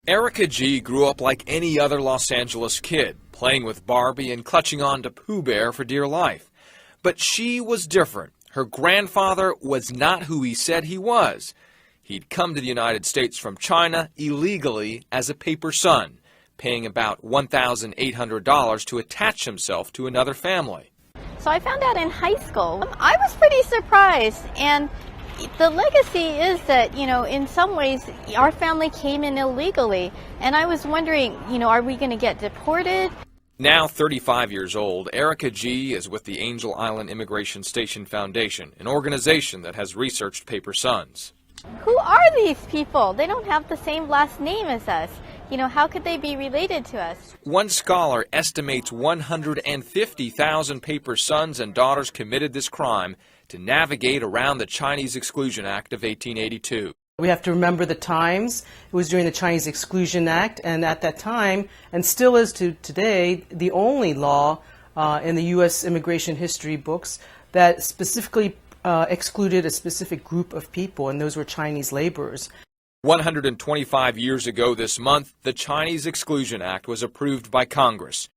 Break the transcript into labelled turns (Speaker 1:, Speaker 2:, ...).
Speaker 1: Erica G. grew up like any other Los Angeles kid, playing with Barbie and clutching on to Pooh Bear for dear life. But she was different. Her grandfather was not who he said he was. He'd come to the United States from China illegally as a paper son, paying about $1,800 to attach himself to another family.
Speaker 2: So I found out in high school. I was pretty surprised, and the legacy is that, in some ways, our family came in illegally, and I was wondering, are we going to get deported?
Speaker 1: Now 35 years old, Erica G. is with the Angel Island Immigration Station Foundation, an organization that has researched paper sons.
Speaker 2: Who are these people? They don't have the same last name as us. How could they be related to us?
Speaker 1: One scholar estimates 150,000 paper sons and daughters committed this crime to navigate around the Chinese Exclusion Act of 1882.
Speaker 3: We have to remember the times. It was during the Chinese Exclusion Act, and at that time, and still is to today, the only law in the U.S. immigration history books that specifically excluded a specific group of people, and those were Chinese laborers.
Speaker 1: 125 years ago this month, the Chinese Exclusion Act was approved by Congress.